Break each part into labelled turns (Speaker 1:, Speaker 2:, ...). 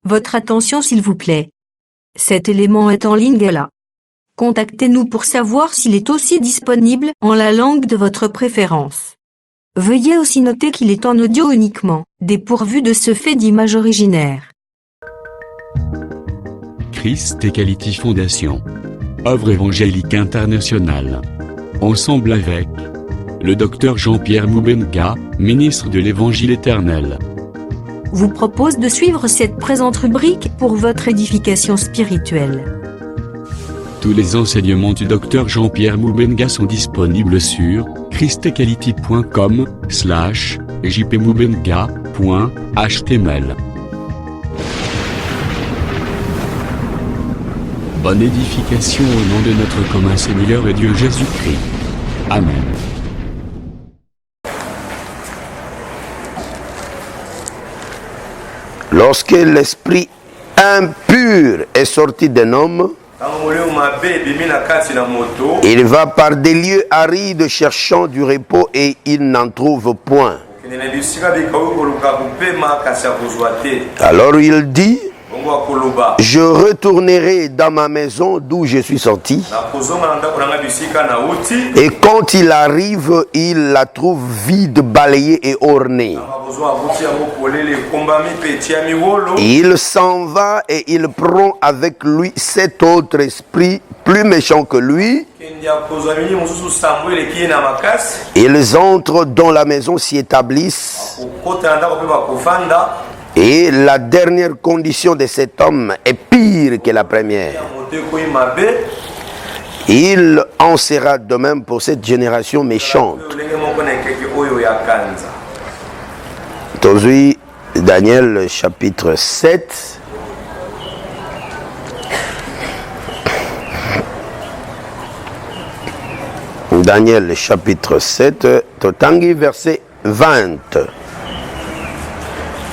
Speaker 1: Votre attention s'il vous plaît. Cet élément est en lingala. Contactez-nous pour savoir s'il est aussi disponible en la langue de votre préférence. Veuillez aussi noter qu'il est en audio uniquement, dépourvu de ce fait d'image originaire.
Speaker 2: Christ Equality Foundation. Œuvre évangélique internationale. Ensemble avec le docteur Jean-Pierre Moubenga, ministre de l'Évangile éternel,
Speaker 1: Vous propose de suivre cette présente rubrique pour votre édification spirituelle.
Speaker 2: Tous les enseignements du docteur Jean-Pierre Moubenga sont disponibles sur christequality.com/jpmoubenga.html. Bonne édification au nom de notre commun Seigneur et Dieu Jésus-Christ. Amen.
Speaker 3: Lorsque l'esprit impur est sorti d'un homme, il va par des lieux arides cherchant du repos et il n'en trouve point. Alors il dit: je retournerai dans ma maison d'où je suis sorti. Et quand il arrive, il la trouve vide, balayée et ornée. Il s'en va et il prend avec lui 7 autres esprits plus méchants que lui. Ils entrent dans la maison, s'y établissent. Et la dernière condition de cet homme est pire que la première. Il en sera de même pour cette génération méchante. Aujourd'hui, Daniel chapitre 7. Daniel chapitre 7, Totangi verset 20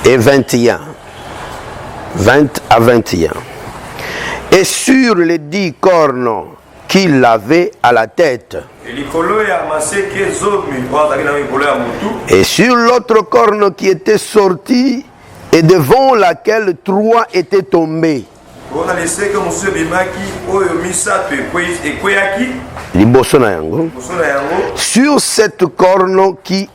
Speaker 3: et 21. 20 à 21. Et sur les 10 cornes qu'il avait à la tête, et sur l'autre corne qui était sortie et devant laquelle 3 étaient tombés, sur cette corne qui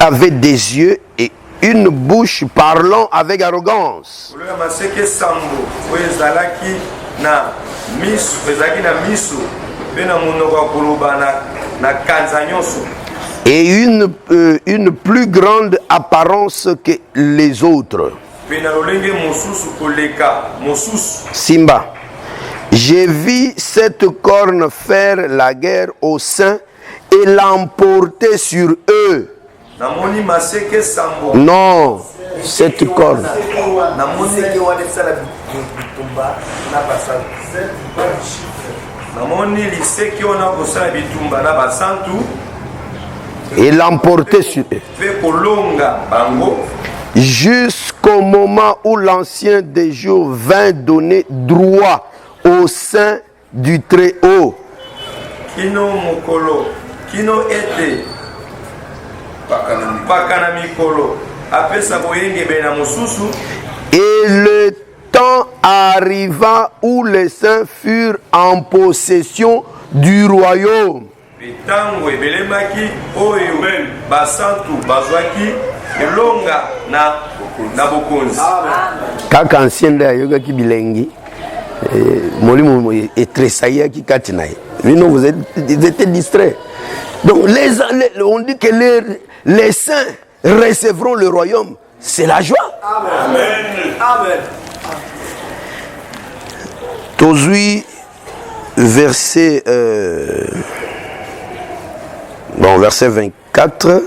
Speaker 3: avait des yeux et une bouche parlant avec arrogance. Et une plus grande apparence que les autres. Simba, j'ai vu cette corne faire la guerre aux saints et l'emporter sur eux. Non, cette corne. Et l'emporter sur eux. Jusqu'au moment où l'ancien des jours vint donner droit au sein du Très-Haut. Et le temps arriva où les saints furent en possession du royaume. Kaka ancien de yoga qui bilingue, molimo et tressaillé qui katinaï. Non, vous étiez distraits. Donc on dit que les saints recevront le royaume. C'est la joie. Amen. Amen. Aujourd'hui, verset 24.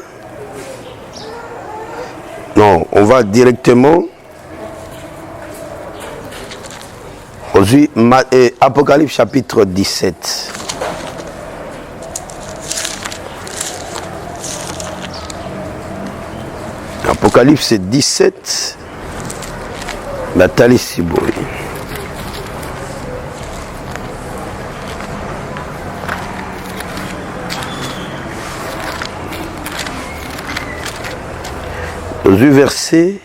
Speaker 3: Non, on va directement. Aujourd'hui, Apocalypse chapitre 17. Apocalypse 17. Nathalie Siboui. Aujourd'hui, versets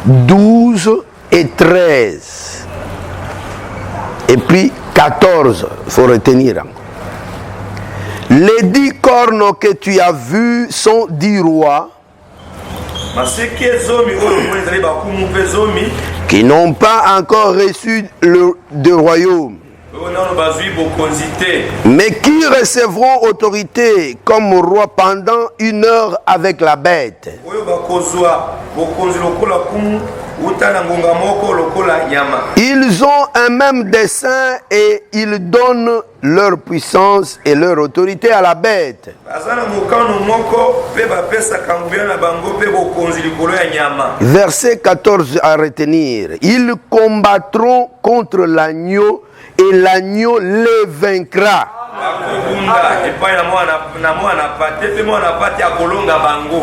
Speaker 3: 12 et 13. Et puis 14, il faut retenir. Les 10 cornes que tu as vues sont 10 rois qui n'ont pas encore reçu de royaume, mais qui recevront autorité comme roi pendant 1 heure avec la bête. Ils ont un même dessein et ils donnent leur puissance et leur autorité à la bête. Verset 14 à retenir. Ils combattront contre l'agneau et l'agneau les vaincra.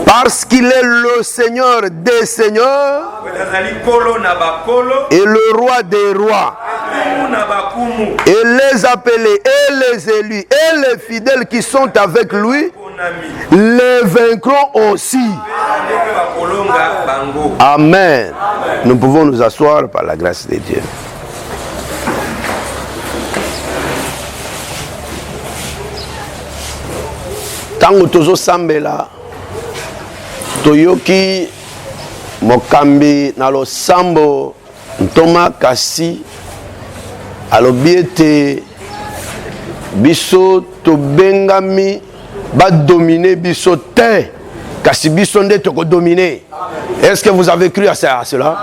Speaker 3: Parce qu'il est le Seigneur des seigneurs et le roi des rois. Et les appelés et les élus et les fidèles qui sont avec lui les vaincront aussi. Amen. Nous pouvons nous asseoir par la grâce de Dieu. Tango tozo sambela toyoki mokambi na losambo ntoma kasi alobi ete biso tobengami badomine biso te kasi biso nde tokodomine. Est-ce que vous avez cru à cela?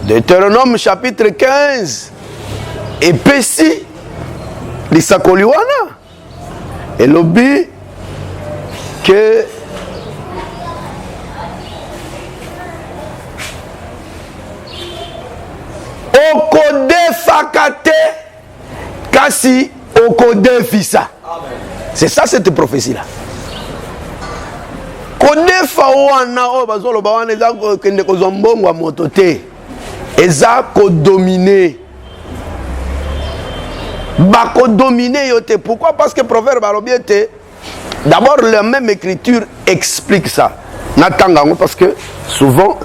Speaker 3: Deutéronome chapitre 15 epesi lisakoli wana elobi ke okodefaka te kasi okodefisa. C'est ça cette prophétie là. Kodefa wana o bazoloba wana eza kende kozwa mbongo ya moto te, eza kodomine. Bako dominer yote. Pourquoi? Parce que proverbe balobiete. D'abord la même écriture explique ça. Natangango parce que souvent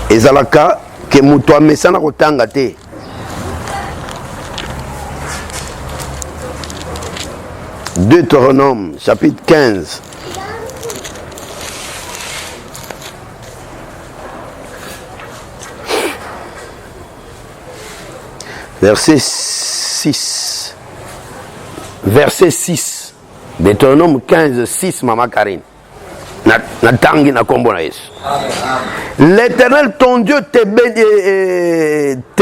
Speaker 3: ezalaka que muto amesana kotanga te. Deutéronome chapitre 15. Verset 6. Verset 6. Deutéronome 15, 6, Maman Karine. L'Éternel, ton Dieu, te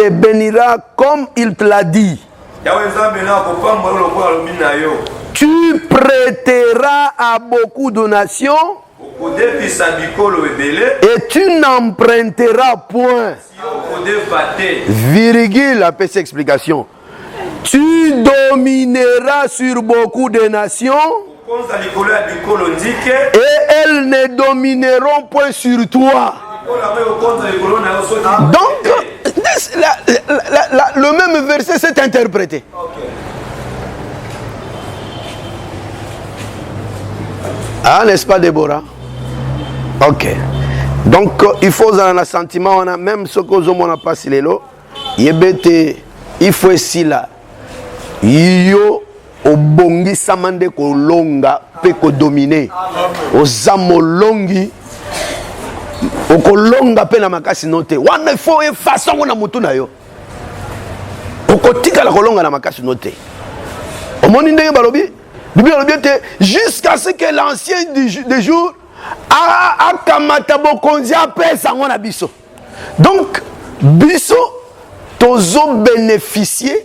Speaker 3: bénira comme il te l'a dit. Tu prêteras à beaucoup de nations et tu n'emprunteras point. Virgule, après cette explication. Tu domineras sur beaucoup de nations et elles ne domineront point sur toi. Donc, le même verset s'est interprété. Ah, n'est-ce pas, Déborah? Ok. Donc, il faut un sentiment, même ce que nous n'a pas si l'élo, il faut ici là. Yo obongi samande ko longa pe ko dominer. Ozamo longi okolonga pe na makasi note. Wana il faut façon na mutu na yo. Okotika la kolonga na makasi note. Omoni ndenge balobi? Bibi balobi te jusqu'à ce que l'ancien des jours a kamata bokonzi apesa ngona biso. Donc biso tozo bénéficier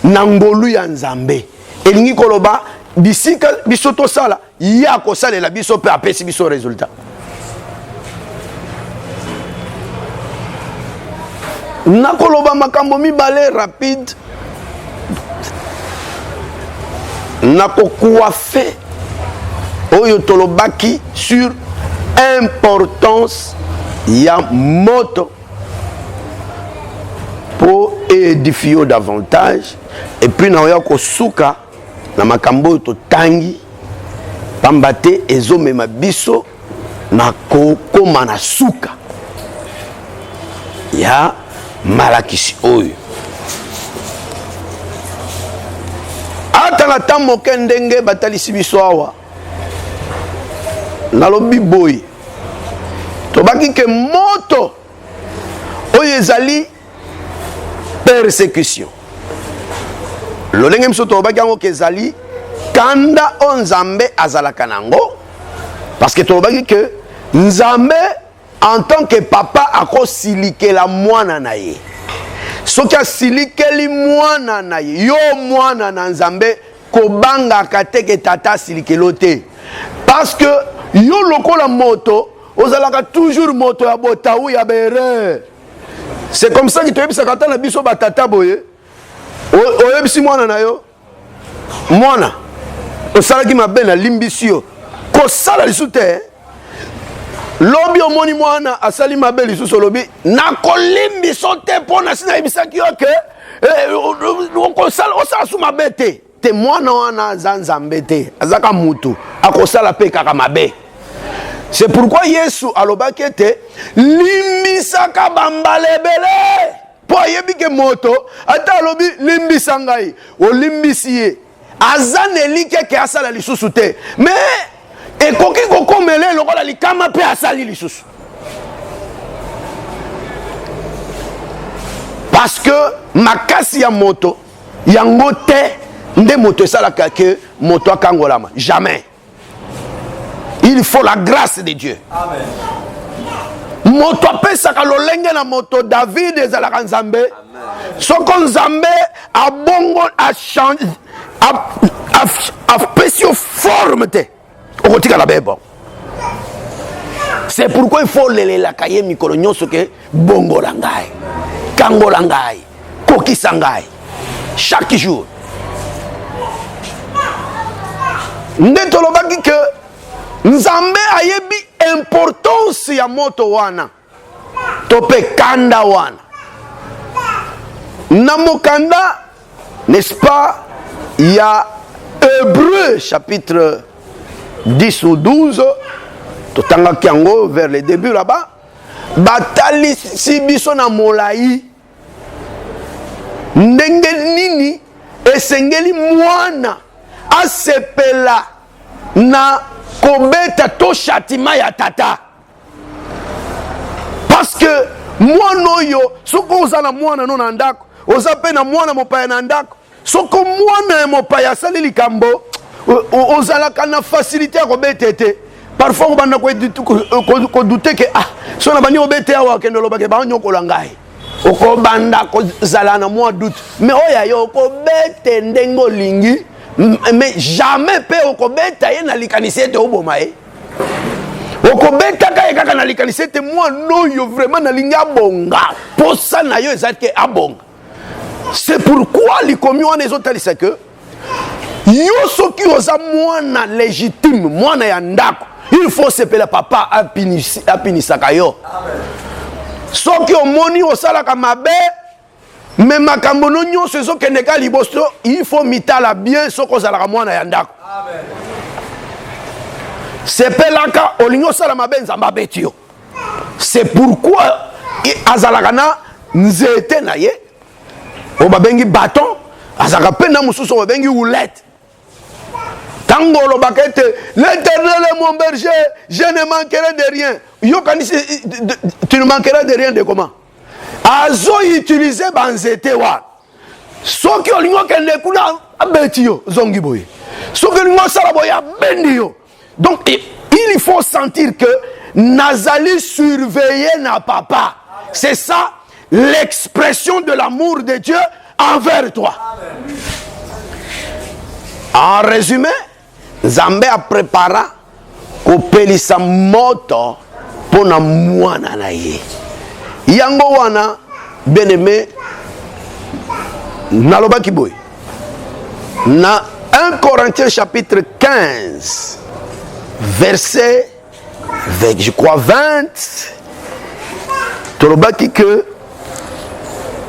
Speaker 3: nangolu ya nzambe elingi koloba bisika biso to sala ya ko salela biso pe apesi biso résultat. Nakoloba makambo mibale rapide nako coiffer oyo tolobaki sur importance ya moto pour édifier davantage. Et puis na oya ko suka na makambo to tangi pambate ezomema biso na kokoma na suka ya malakisi oyo. Atala ta moke ndenge batalisi biso awa nalobi boy tobaki ke moto oyo ezali persécution lolenge miso tobaki yango ke ezali kanda o Nzambe azalaka nango, parce que tobaki ke Nzambe en tant que papa akosilikela mwana na ye. Soki asilikeli mwana na ye, yo mwana na Nzambe kobangaka te ke tata asilikelo te, parce que yo lokola moto ozalaka toujours moto ya botaou ya berere. C'est comme ça que tu yebisaka ata na biso batata boye oyebisi mwana na yo mwana osalaki mabe na limbisi yo kosala lisusu te. Lobi omoni mwana asali mabe lisusu lobi nakolimbiso te mpona si nayebisaki yo ke osala su mabe te. Te mwana wana aza Nzambe te, azaka mutu akosala pe kaka mabe. C'est pourquoi Yesu alobaki ete limbisaka bambala ebele po ayebi ke moto ata alobi limbisa ngai olimbisi ye aza nelike ke asala lisusu te, mais ekoki kokomela lokola likama pe asali lisusu, parce que makasi ya moto yango te nde moto esalaka ke moto akangolama. Jamais. Il faut la grâce de Dieu. Amen. Moto apesaka lolenge na moto David ezalaka Nzambe. Soko Nzambe abongo a change a pesio forme te okotika la bebo. C'est pourquoi il faut lelela kaye mikolo nyonso ke bongola ngai, kangola ngai, kokisa ngai chaque jour. Nde tolobaki ke Nzambe ayebi importance ya moto wana tope kanda wana na mokanda, n'est-ce pas? Il y a Hébreu chapitre 10 ou 12 totanga kiango vers le début là-bas batali si biso na molai ndenge nini esengeli mwana asepela na kobeta to chatima ya tata, parce que mwana oyo soko oza na mwana no na ndako oza pe na mwana mopaya na ndako, soko mwana ya mopaya asali likambo ozalaka na facilité ya kobeta ete parfois obanda kodute ke so na bani obete awa akende olobake banyokola ngai okobanda kozala na mwa doute, mais oya yo okobete ndenge olingi, mais jamais pe okobeta ye na likanisi ete oboma ye okobeta kaka na likanisi ete mwana oyo vraiment nalingi abonga posa na yo ezali ke abonga. C'est pourquoi likomi wana ezotalisa ke yo soki oza mwana légitime, mwana ya ndako, il faut sepela papa apinisaka yo. Soki omoni osalaka mabe mais makambo no nyonso ezokende ka liboso, il faut mitala bien soko ozalaka mwana ya ndako. Sepelaka olingi osala mabe Nzambe abeti yo. C'est pourquoi azalaka na nzete na ye obabengi bâton, azalaka pe na mosusu obabengi houlette. Tango lobaka ete l'Éternel est mon berger, je ne manquerai de rien. Yo kanisi tu ne manqueras de rien de comment? Azo utiliser banzete wa. Soki olingo kende kuna abeti yo zongi boye. Soki olingo sala boye bendi yo. Donc il faut sentir que nazali surveiller na papa. C'est ça l'expression de l'amour de Dieu envers toi. Amen. En résumé, Nzambe a préparé kopelisa moto pona mwana na ye. Yango wana bien-aimé nalobaki boy. Na 1 Corinthiens chapitre 15 verset je crois 20 tolobaki que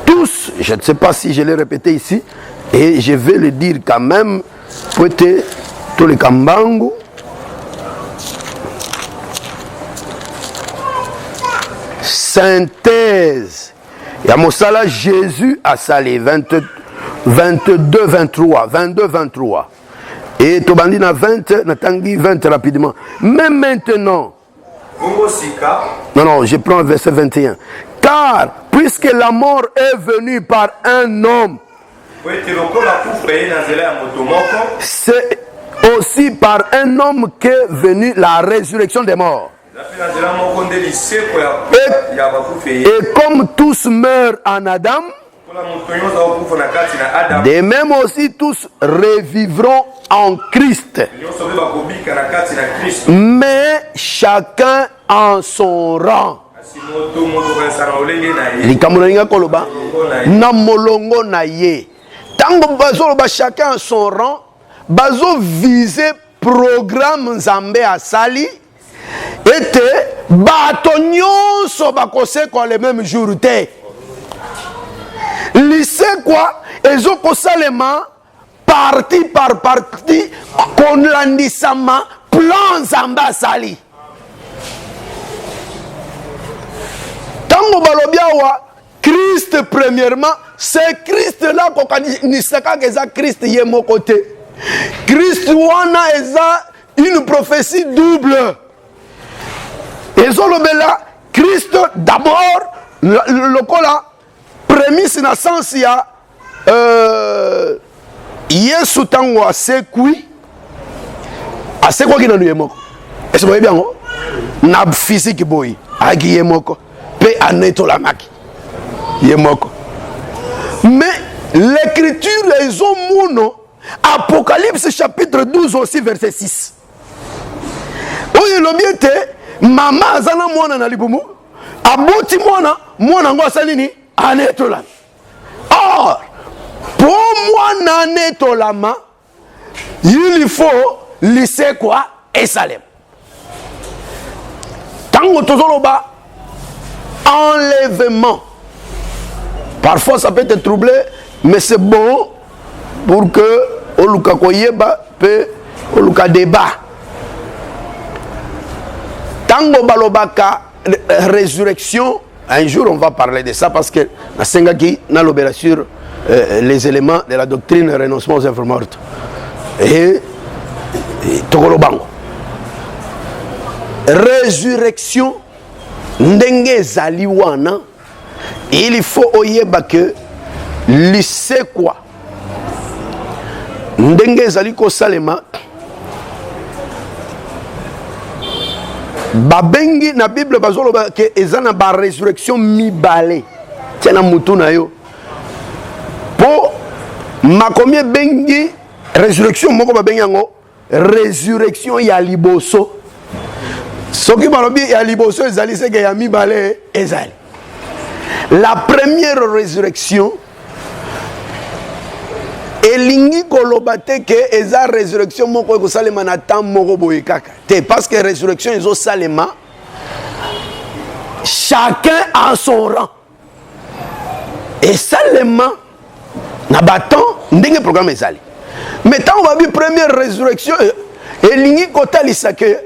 Speaker 3: tous, je ne sais pas si je l'ai répété ici et je vais le dire quand même, peut-être tous les kambangu synthèse ya mosala Jésus a salé 22 23 et tobandi na 20 na tangi 20 rapidement. Mais maintenant, non, je prends verset 21. Car puisque la mort est venue par un homme, c'est aussi par un homme qu'est venue la résurrection des morts. Et comme tous meurent en Adam, de même aussi tous revivront en Christ. Mais chacun en son rang. Tango bazoloba chacun en son rang, bazo viser programme Nzambe asali était bato nyonso bakose kwa le même jour te. Lycée quoi, ezoko salema parti par parti konlandisama plan Nzambe asali. Tango balobiawa Christ premièrement, c'est Christ là kokanisaka keza Christ ye mokote. Christ wana eza une prophétie double. Ezolobela Christ d'abord lokola prémisse na sens ya Yesu tango asekwi na nuye moko. Est-ce que vous bien na physique boy agi ye moko pe anetolamaki ye moko. Mais l'écriture est au mono. Apocalypse chapitre 12 aussi verset 6. Oye lobiete mama azana mwana na libumu aboti mwana ngo asalini anetola. Or pour mwana anetolama il faut lycée quoi et Salem. Tango tozoloba enlèvement. Parfois ça peut te troubler, mais c'est bon pour que oluka koyeba pe oluka débat. Tango balobaka résurrection, un jour on va parler de ça parce que na sengaki na lobela sur les éléments de la doctrine renoncement aux œuvres mortes. Et tokolobango. Résurrection ndenge zali wana, il faut oyeba que lycée quoi ndenge ezali kosalema babengi na Bible bazoloba ke eza na ba résurrection mibale tena mutu na yo po makomie bengi résurrection moko babengi yango résurrection ya liboso. Soki balobi ya liboso ezali seke ya mibale ezali. La première résurrection elingi kolobate ke eza résurrection moko ekosalema na temps moko boye kaka te, parce que résurrection ezo salema chacun a son rang et salema na baton ndenge programme ezali. Mais tant on va bi première résurrection elingi kotalisa ke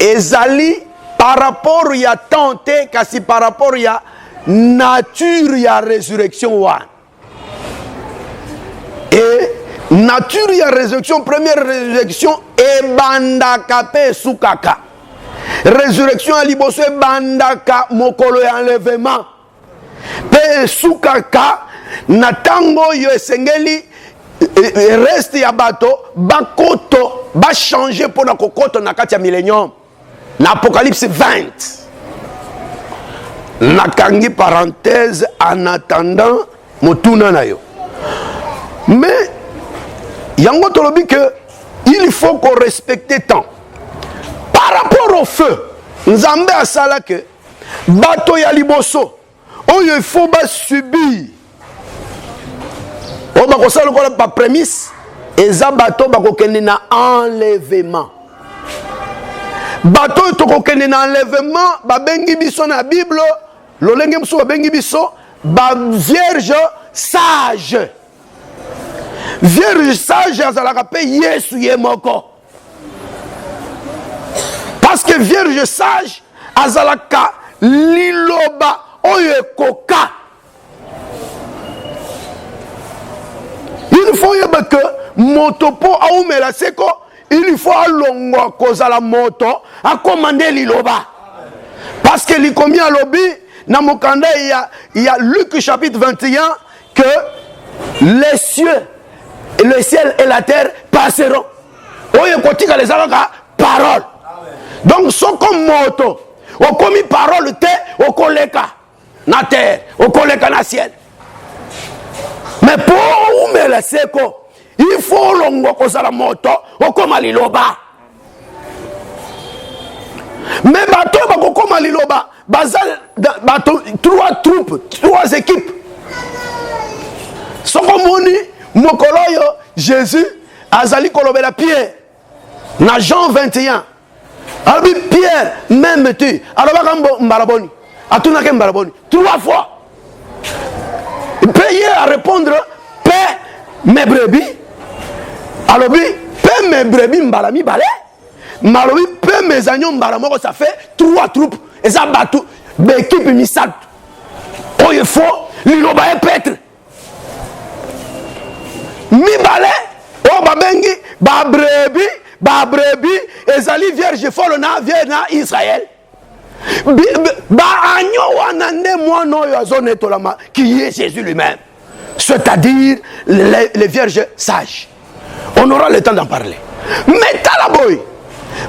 Speaker 3: ezali par rapport ya temps te kasi par rapport ya nature ya résurrection wa. Et nature ya résurrection, première résurrection ebandaka pe sukaka. Résurrection à liboso ebandaka mokolo ya enlèvement. Pe sukaka na tango yo esengeli reste ya bato bakoto ba changer pour na kokoto na kati ya millénium. Na Apocalypse 20. Nakangi parenthèse en attendant motuna na yo. Mais yango tolobi que il faut qu'on respecte temps. Par rapport au feu, Nzambe asala que bato ya liboso oyo il faut ba subir. O ba kosala ko ba prémisse eza bato ba kokende na enlèvement. Bato to kokende na enlèvement ba bengi biso na Bible lolenge muso ba bengi biso ba vierge sage. Vierge sage azalaka pe Yesu ye moko. Parce que vierge sage azalaka liloba oyo ekoka. Il faut que moto po aumela seko, il faut alongo kozala moto a commander liloba. Parce que likomi a lobby na mokanda il y a Luc chapitre 21 que les cieux, le ciel et la terre passeront. Oyo kotika les alaka parole. Donc soko moto o komi parole te o koleka na terre, o koleka na ciel. Mais pour oumela seko, il faut longo kozala moto o koma liloba. Mais bato bako koma liloba, bazal bato 3 troupes, 3 équipes. Soko moni mokoloyo Jésus azali kolobela Pierre na Jean 21. Alors Pierre même tu alobaka mbalaboni, atunaka mbalaboni 3 fois. Payé à répondre, paix mes brebis. Alors, paix mes brebis mbalami balé. Malobi, paix mes agneaux mbalamoko, ça fait 3 troupes. Et ça bat tout. L'équipe misat. Oh, il faut, l'iloba est pètre. Mi balé, oh, babengi, ba brebis, et zali vierge folle na vierge na Israël. Ba agneau wanande moino yazone tolama qui est Jésus lui-même, c'est-à-dire les vierges sages. On aura le temps d'en parler. Mais talaboy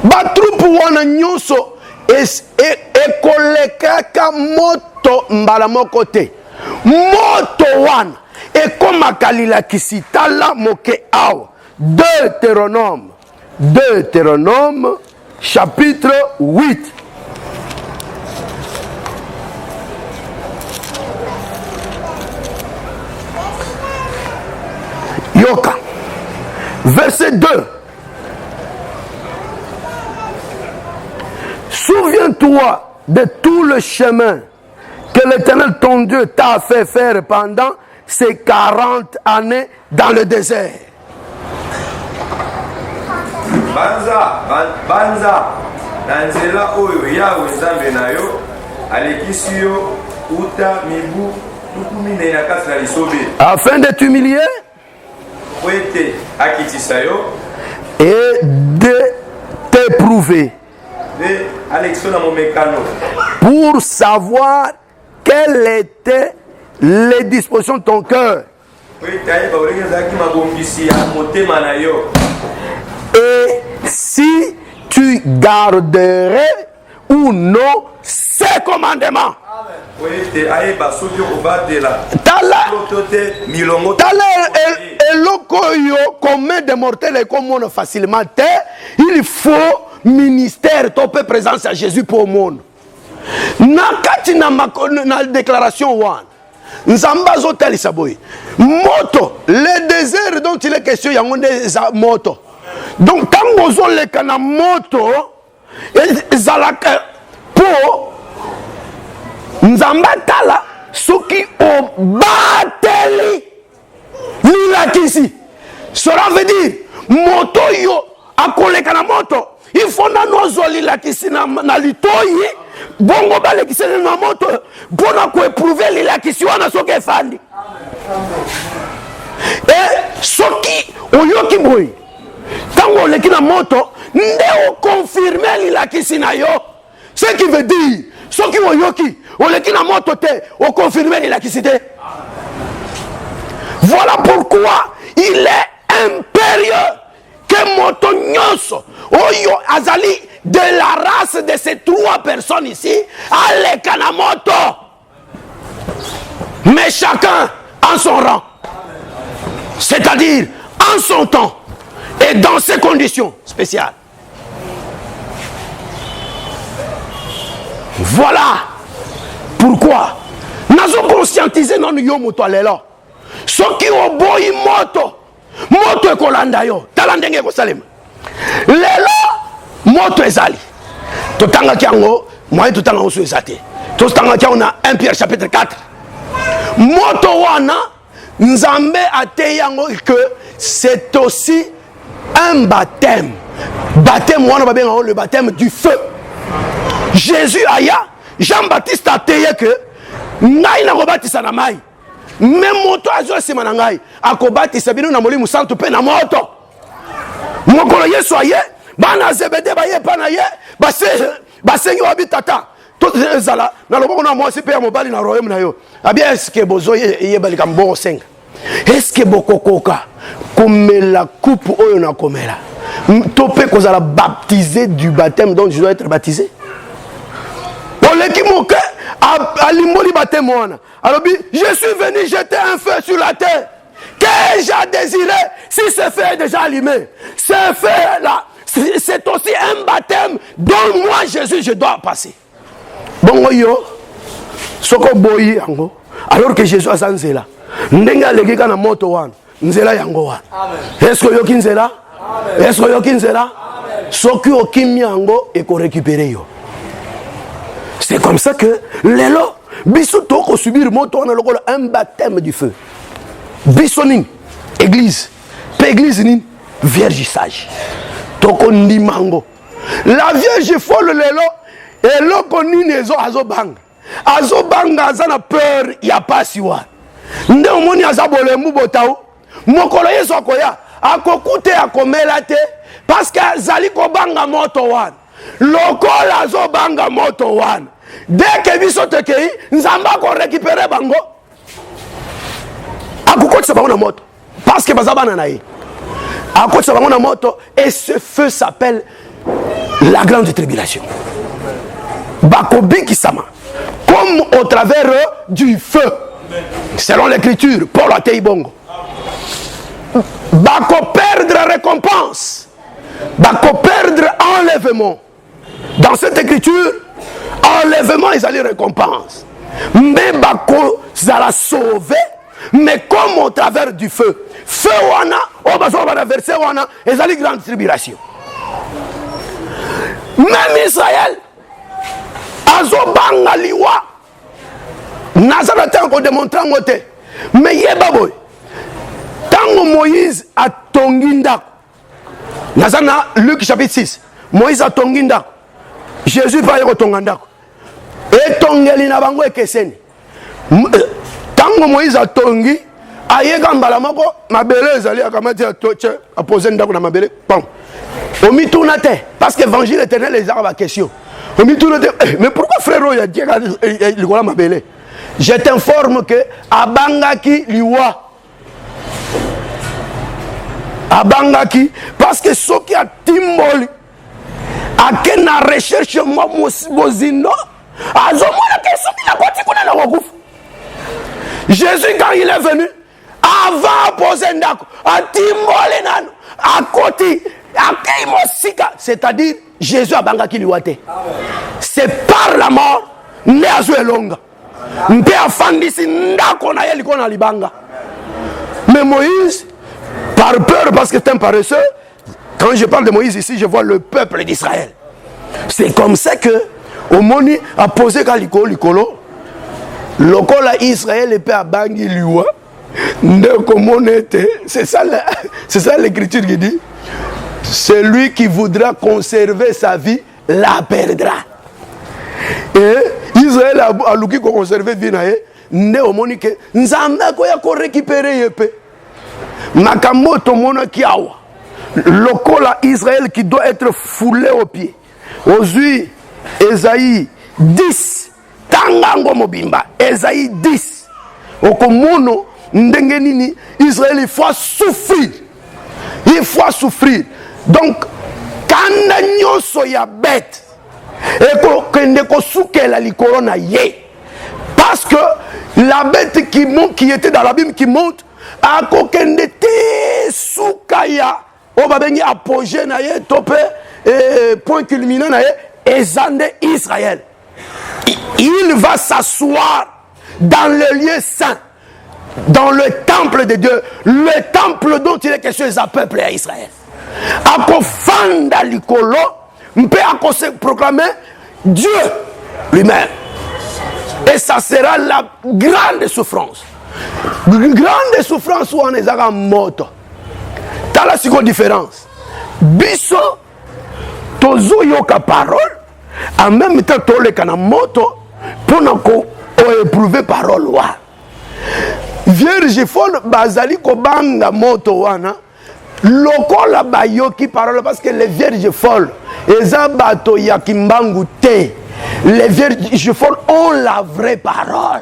Speaker 3: ba troupe wana nyonso e kolekaka moto mbala moko te. Moto wana e komaka lilakisi tala moke awa. Deutéronome chapitre 8. Yoka, verset 2. Souviens-toi de tout le chemin que l'Éternel ton Dieu t'a fait faire pendant ces 40 années dans le désert.
Speaker 4: Banza, nanzela oyo Yahweh Nzambe na yo alekisi yo uta mibu tukumine na kasi na lisobe.
Speaker 3: Afin de t'humilier et de t'éprouver pour savoir quelles étaient les dispositions de ton cœur et si tu garderais ou non ces commandements. Combien de mortels et comment facilement il faut ministère topé présence à Jésus pour le monde. Na déclaration one nzamba zotali saboy moto le désert dont il est question yango nde moto. Donc quand vous avez le moto ezalaka po nzamba tala soki obateli lilakisi. Cela veut dire moto yo akoleka na moto il faut na nozo lilakisi na litoyi bongo balekisi na moto bona ko éprouver lilakisi wana soki efandi. Et soki oyoki boy tango oleki na moto nde o confirmer lilakisi na yo. Ce qui veut dire soki oyoki oleki na moto te o confirmer lilakisi te. Voilà pourquoi il est impérieux que moto nyonso oyo azali de la race de ces 3 personnes ici aleka na moto, mais chacun en son rang, c'est-à-dire en son temps et dans ses conditions spéciales. Voilà pourquoi nous conscientiser non yo moto alela soki oboyi moto ekolanda yo tala ndenge kosalema lelo moto ezali totangaki yango moyen totanga oso ezate totangaki yango na 1 Pierre chapitre 4 moto wana nzambe ateyi yango que c'est aussi un baptême wana babenga le baptême du feu. Jésus aya Jean-Baptiste a teye que ngai na kobatisa na mai. Même moto azo sima na ngai akobatisa bino na Molimo Santo pe na moto. Mokolo Yesu aye bana Zebede baye pa na ye basengi wabitata. Tout ezala na loboko na moi pe ya mobali na royaume na yo. Abia est-ce que bozo ye balika mbongo senga. Est-ce que bokokoka komela coupe oyo na komela. Topé kozala baptisé du baptême dont je dois être baptisé. Oleki moke alimboli baptême wana. Alors je suis venu jeter un feu sur la terre. Que j'ai désiré, si ce feu est déjà allumé, ce feu là, c'est aussi un baptême dont moi Jésus je dois passer. Bon yo, soko boyi yango. Alors que Jésus a nzela. Ndenga legika na moto wana. Nzela yango wana. Est-ce que yo kinzela? Est-ce que yo kinzela? Soki okimi yango et ko récupérer yo. C'est comme ça que lelo biso toko subir moto wana lokolo un baptême du feu. Bisoning église, pe église ni vierge sage. Toko ndimango. La vierge folle lelo et loko ni nezo azobanga. Azobanga azana peur ya pasi wa. Nde omoni azabolembu botao. Mokolo Yesu akoya akokute akomela te parce que azali kobanga moto wana. Lokola azobanga moto wana. Dès que biso tekei nzamba ko récupérer bango. Akokotisa bango na moto parce que bazabana na ye. Akokotisa bango na moto et ce feu s'appelle la grande tribulation. Bakobi kisama comme au travers du feu. Selon l'écriture, Paul a été bongo. Bako perdre récompense. Bako perdre enlèvement. Dans cette écriture, enlèvement ils allaient récompense. Mais bako zala sauver, mais comme au travers du feu. Feu wana, au besoin de verser wana, ils allaient grande tribulation. Même Israël, azobanga liwa. Nazareth encore démontré en côté. Mais yebaboy. Tango Moïse a tonginda. Nazana Luc chapitre 6. Moïse a tonginda. Jésus pas yeko tonganda. Et tongeli na bango ekeseni. Tango Moïse a tongi, ayeka mbala moko mabele ezali akamati a toche a poser ndako na mabele. Pam. Omi tournate parce que l'évangile éternel les a question. Omi tournate mais pourquoi frère ya dit le voilà mabele? Je t'informe que abangaki liwa. Abangaki parce que ceux qui a timboli a kena recherche moi mozindo azomona que ceux qui la koti kuna na wakufu. Jésus quand il est venu avant poser ndako a timboli nano a koti a keimo sika, c'est-à-dire Jésus abangaki liwate. C'est par la mort ne azu elonga. Mpe afandisi ndako na ye likona libanga. Mais Moïse, par peur parce que c'est un paresseux, quand je parle de Moïse ici, je vois le peuple d'Israël. C'est comme ça que Omoni a posé kaliko likolo. Lokola Israël et pe abangi liwa. Ndeko monete, c'est ça l'écriture qui dit. Celui qui voudra conserver sa vie la perdra. Et Israël a luki ko conserver vie na ye nde omoni ke nzambe ko ya ko récupérer yepe makambo to mona kiawa lokola Israël qui doit être foulé aux pieds ozui Esaïe 10 tangango mobimba Esaïe 10 okomono ndenge nini Israël il faut souffrir donc kanda nyoso ya bête et parce que la bête qui était dans l'abîme qui monte a soukaya au babengi apogée na ye topé point culminant na ye ezande Israël. Il va s'asseoir dans le lieu saint, dans le temple de Dieu, le temple dont il est question à peuple et à Israël. Akofanda likolo mpe à se proclamer Dieu lui-même. Et ça sera la grande souffrance. Grande souffrance où on est à moto. T'as la seconde différence. Biso, tozo yoka parole, en même temps tole kana moto, pour éprouver parole wa vierge folle bazali ko banga moto wana lokola bayoki parole parce que les vierges folles eza bato ya kimbangu te. Les vierges folles ont la vraie parole.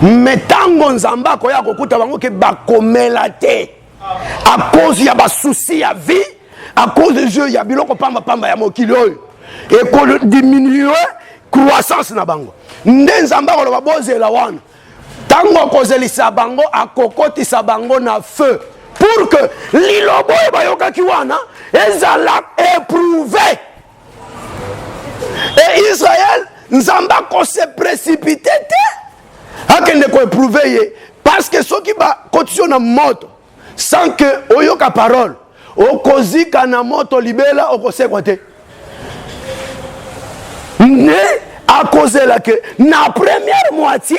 Speaker 3: Mais tango nzamba koya kokuta bango ke bakomela te à cause ya ba souci ya vie, à cause de jeu ya biloko pamba pamba ya mokili oyo et ko diminuer croissance na bango. Nde nzamba ko ba bozela wana tango kozelisa bango akokotisa bango na feu pour que lilobo bayoka kiwana ezala éprouvé. Et Israël nzamba ko se précipiter te akende ko éprouver parce que ceux qui ba condition na moto sans que oyoka parole okozika na moto libela okosekwa te ne à cause la que na première moitié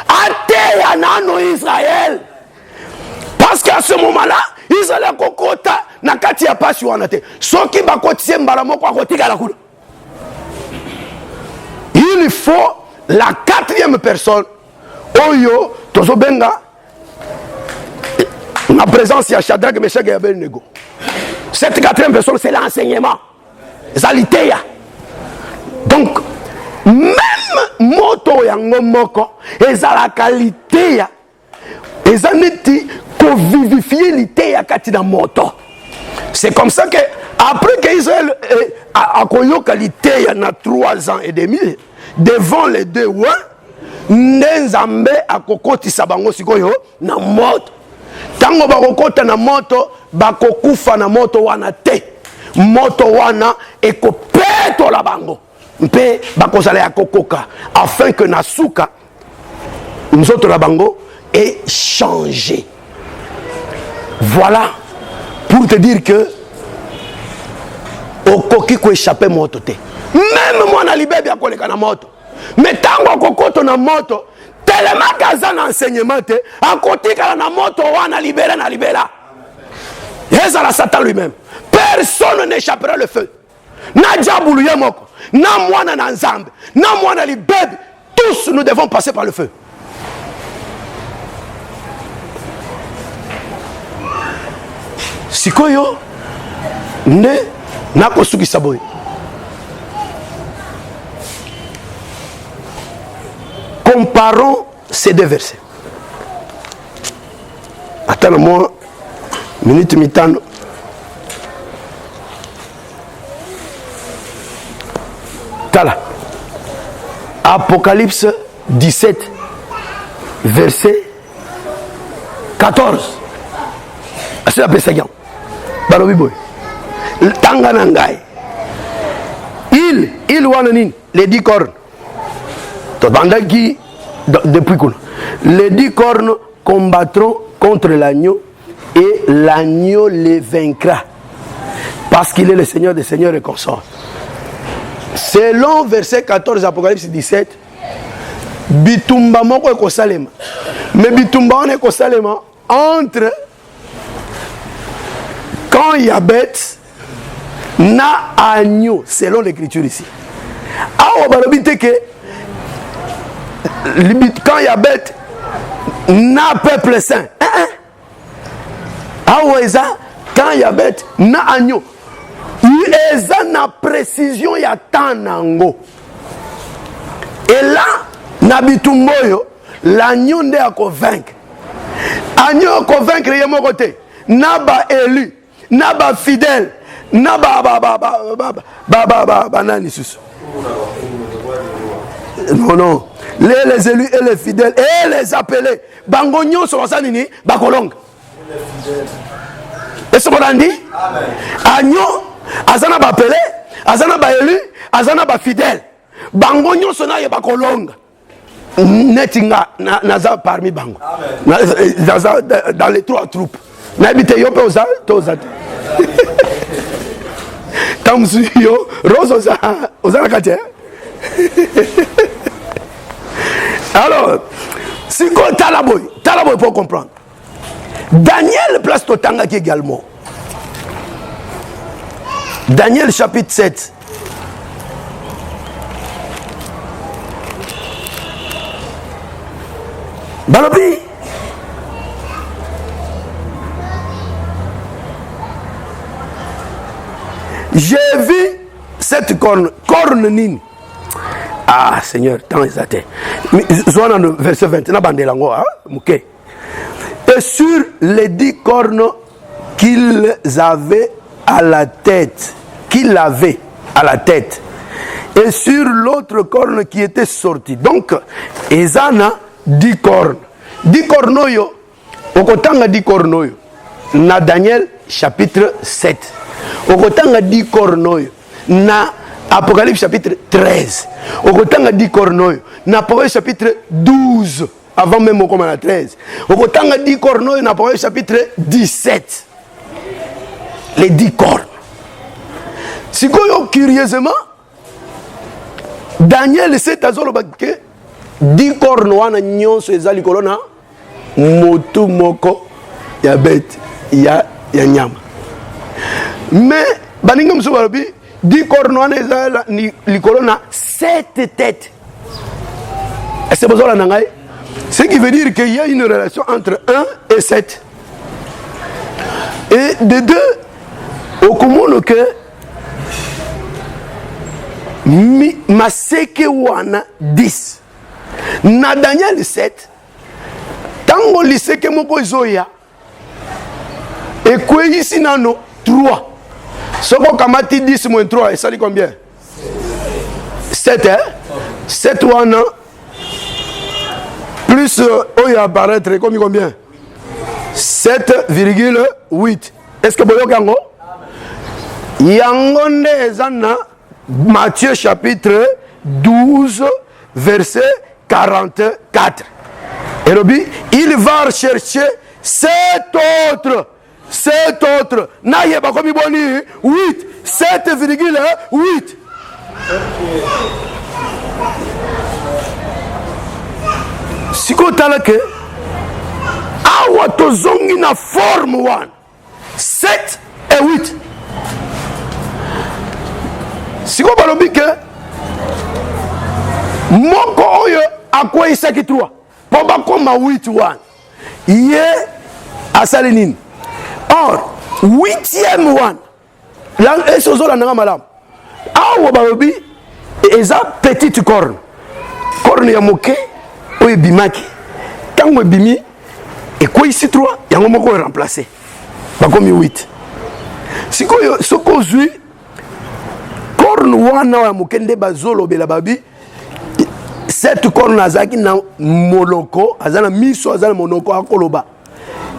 Speaker 3: ateya nano Israël parce qu'à ce moment-là Israël kokota na kati ya pasi wana te soki bakotise mbala moko akotika la kuna. Il faut la quatrième personne oyo tozo benga la présence ya Shadrach, Meshach et Abednego. Cette quatrième personne c'est l'enseignement zaliteya. Donc même moto yango moko ezala qualité ya ezaneti ko vivifier l'iteya kati na moto. C'est comme ça que après que Israël a koyoka l'iteya na 3 ans et demi devant les deux rois nzambe akokotisa bango sikoyo na moto. Tango bakokota na moto bakokufa na moto wana te. Moto wana ekopetola bango mpe bakozala ya kokoka afin que nasuka nzoto la bango est changé. Voilà pour te dire que okoki ko échapper moto te. Même moi na libebe ya koleka na moto. Mais tango kokoto na moto tellement kaza na enseignement te akotika na moto wana libéra na libéra. Ezala Satan lui-même. Personne n'échappera le feu. Na diabulu ye moko, na mwana na nzambe, na mwana libebe, tous nous devons passer par le feu. Sikoyo ne nakosukisa boye. Comparons ces deux versets. Attends-moi, minute mitano. Tala. Apocalypse 17, verset 14. C'est la Pessagan. Balobiboy. Tanganangai. Il wananin, les 10 cornes. Depuis les 10 cornes combattront contre l'agneau et l'agneau les vaincra parce qu'il est le Seigneur des seigneurs et consort. Selon verset 14 Apocalypse 17, bitumba moko ekosalema. Mais bitumba on ekosalema entre quand il y a bête na agneau selon l'écriture ici. Ah balobite que quand il y a bête na peuple saint. Ah ouais ça quand il y a bête na agneau. Eza na précision ya tanango. Et là na bitumboyo l'agneau nde a convaincre. Agneau convaincre ye moko te. Na ba élu, na ba fidèle, na ba nani susu. Non. Les élus et les fidèles et les appelés. Bango nyonso basanini bakolonga. Est-ce qu'on a dit? Agneau azana ba appelé, azana ba élu, azana ba fidèle. Bango nyonso na ye bakolonga. Netinga naza parmi bango. Dans les 3 troupes. N'habite yo pe oza toza. Kamsu yo rose oza kate. Alors, si on talaboy pour comprendre. Daniel place Totangaki également. Daniel chapitre 7. Balobi. J'ai vu cette corne nini. Ah Seigneur, tant exact. Zoana le verset 20, na bandelango, hein, mouké. Et sur les 10 cornes qu'ils avaient à la tête, et sur l'autre corne qui était sortie. Donc, Ezana 10 cornes. 10 cornoyo, okotanga 10 cornoyo. Na Daniel chapitre 7. Okotanga 10 cornoyo. Na Apocalypse chapitre 13. Okotanga 10 cornoyo. Na Apocalypse chapitre 12. Avant même au la 13. Okotanga 10 cornoyo na Apocalypse chapitre 17. Les 10 cornes. Si vous curieusement, Daniel 7 azolo baké 10 cornes wana nyonso ezali kolona motu moko ya bête ya nyama. Mais baninga mso balobi 10 cornes wana ezala ni likolona 7 têtes. Est-ce que vous avez ngai? Ce qui veut dire qu'il y a une relation entre 1 et 7. Et de 2 au commun que Maseke wana 10. Na Daniel 7. Tango liseke moko zoya. Et quoi ici nano 3. Soko kamati 10 moins 3, et ça dit combien? 7, hein? 7 wana. Plus oya apparaître comme combien? 7,8. Est-ce que boyo gango? Yangonde ezana Matthieu chapitre 12 verset 44. Et Robi, il va chercher 7 autres. Naye bakomi boni 8. 7,8. Siko talake awa tozongi na forme 1. 7 et 8. Siko balobi ke moko oyo akwa isaki 3 po bakoma 8 1 ye asali nini. Or 8e one la esozola nanga malamu awa balobi eza petite corne ya moke oyo bimaki tango bimi ekwa isi 3 yango moko remplacer bakomi 8. Sikoyo soko zui corne wana ya mokende bazolo bela babi 7 corne azaki na moloko azana miso azana monoko akoloba.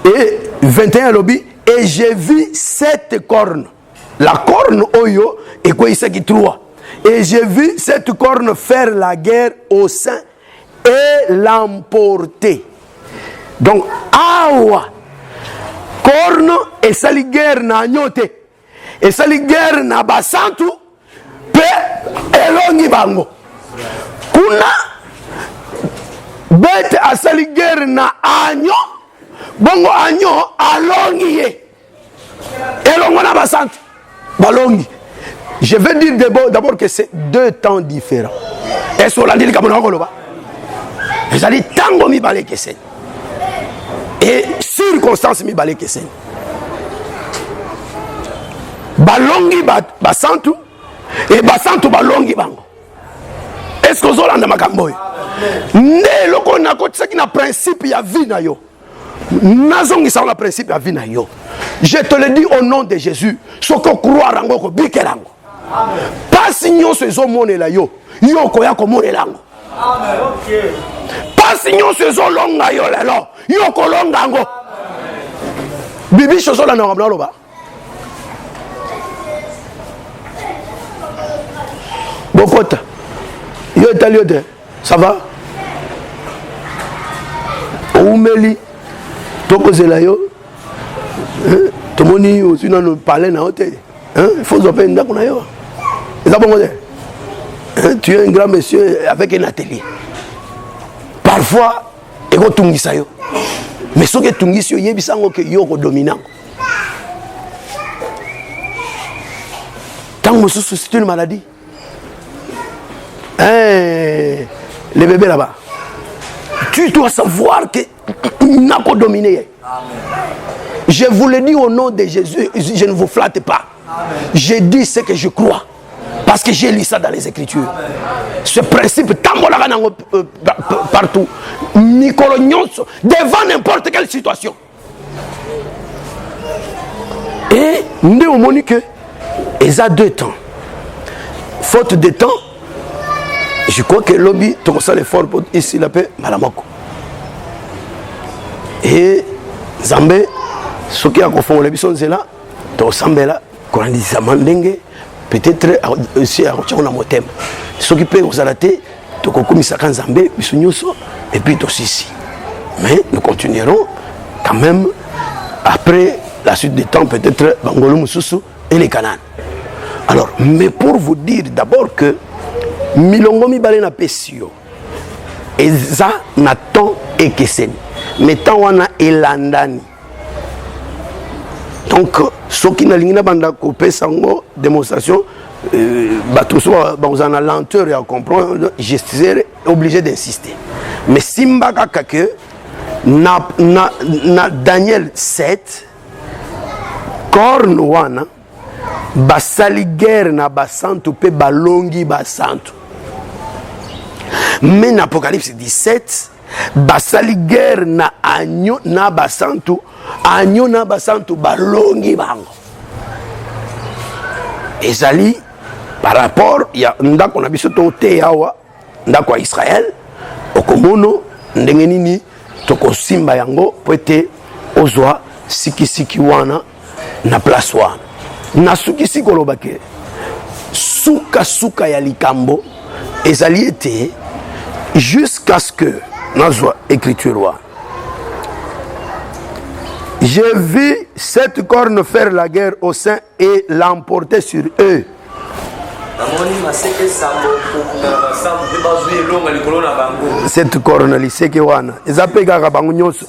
Speaker 3: Et 21 lobi et j'ai vu 7 cornes. La corne oyo et quoi il 3. Et j'ai vu 7 cornes faire la guerre au sein et l'emporter. Donc awa corne et sali guerre na nyote et sali guerre na basantu pe elongi bango kuna bête asali guerre na agno bongo agno alongi ye elongo na basantu balongi. Je veux dire d'abord que c'est 2 temps différents. Est-ce qu'on l'a dit comme on a vous allez tango mi balé que c'est et circonstance mi balé que c'est balongi basantu et basantu balongi bango. Est-ce que vous avez makamboy ne loko na ko tsaki na principe ya vie na yo nazongi sa na principe ya vie na yo. Je te le dis au nom de Jésus soko croire rango ko bikelango pasi nyonso ezomonela yo yo koya komonela ngo. Amen. Okay. Pasi nyonso ezolonga yo lelo yo kolonga ngo. Bibi shozola na ngabla loba bokota yo etaliote ça va oumeli tokozela yo tomoni aussi na no parler na hôtel il faut zoper ndako na yo eza bongo de tu es un grand monsieur avec un atelier parfois eko tungisa yo mais soki tungisi yo yebisango ke yo ko dominant tant mosusu c'est une maladie. Les bébés là-bas Tu dois savoir que n'a pas dominé. Je vous le dis au nom de Jésus, je ne vous flatte pas. Je dis ce que je crois. Parce que j'ai lu ça dans les Écritures. Ce principe, partout, devant n'importe quelle situation. Et nous avons que ils ont 2 temps. Faute de temps, je crois que lobby, tu as l'effort pour ici la paix, Malamoko. Et Zambé, ce qui a confondé les bisons, c'est là, tu as là, quand on dit Zamandenge, peut-être aussi à Rochon Motem. Ce qui peut vous arrêter, tu as commis ça quand Zambé, Bissounyoso, et puis tu ici. Mais nous continuerons quand même après la suite du temps, peut-être Bangolo Moussoussou et les Canaan. Alors, mais pour vous dire d'abord que Milongo Mibale na Pesio, Eza Naton et Keseni, mais tant on a Elandani. Donc, ceux qui n'ont pas coupé sango démonstration, en a lenteur et à comprendre, je serai obligé d'insister. Mais Simba Kakake, na Daniel 7, Kornouana, basali guerre na basantu pe balongi basantu. Mais dans Apocalypse 17, basali guerre na agneau na basantu balongi bango. Ezali par rapport ya ndako na biso to te yawa ndako ya Israël okomono ndenge nini tokosimba yango po ete ozwa sikisiki wana na place wana. Na sukisi kolobake suka ya likambo ezali ete jusqu'à ce que nazwa écriture wa j'ai vu 7 cornes faire la guerre aux saints et l'emporter sur eux. Cette corne liseke wana ezapeka ka bango nyoso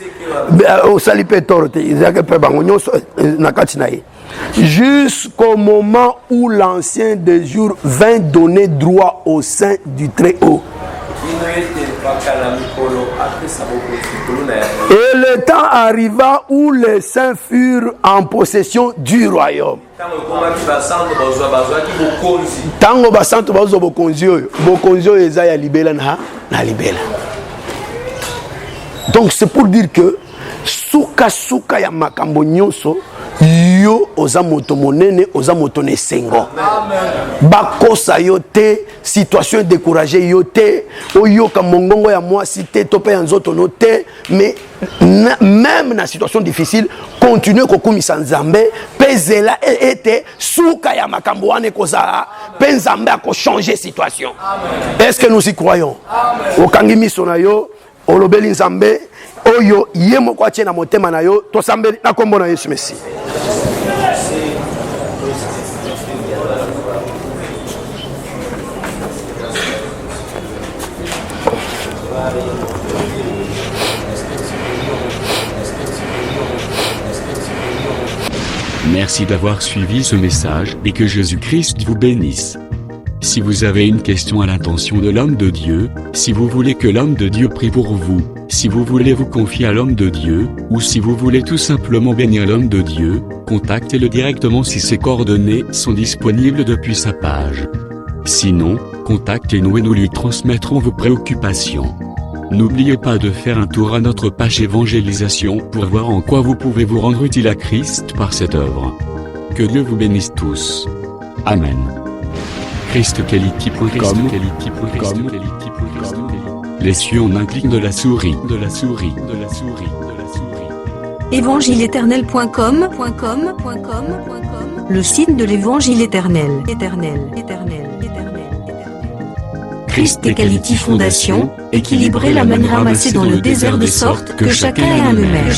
Speaker 3: osali pe torte ezapeka bango nyoso na kati na ye jusqu'au moment où l'ancien des jours vint donner droit au sein du Très-Haut. Et le temps arriva où les saints furent en possession du royaume. Tango basanto bazo bokonzio eza ya libela na libela. Donc c'est pour dire que suka ya makambo nyonso yo oza moto monene oza moto nesengo bakosa yo te situation découragée yo te oyo ka mongongo ya mwasi te to pe ya nzoto no te mais même na situation difficile continuer kokumisa nzambe pezela ete suka ya makambo wane koza pe nzambe ako changer situation. Est-ce que nous y croyons? Okangi miso na yo olobeli nzambe oyo yemo kwa tie na motema na yo to sambeli na kombo na Yesu Messi.
Speaker 2: Merci d'avoir suivi ce message et que Jésus-Christ vous bénisse. Si vous avez une question à l'intention de l'homme de Dieu, si vous voulez que l'homme de Dieu prie pour vous, si vous voulez vous confier à l'homme de Dieu, ou si vous voulez tout simplement bénir l'homme de Dieu, contactez-le directement si ses coordonnées sont disponibles depuis sa page. Sinon, contactez-nous et nous lui transmettrons vos préoccupations. N'oubliez pas de faire un tour à notre page évangélisation pour voir en quoi vous pouvez vous rendre utile à Christ par cette œuvre. Que Dieu vous bénisse tous. Amen. ChristQuality.com. Les cieux en un clic de la souris.
Speaker 1: Évangile-éternel.com. Le site de l'évangile éternel. ChristQuality Fondation, équilibrer la manne ramassée dans le désert de sorte que chacun ait un numère.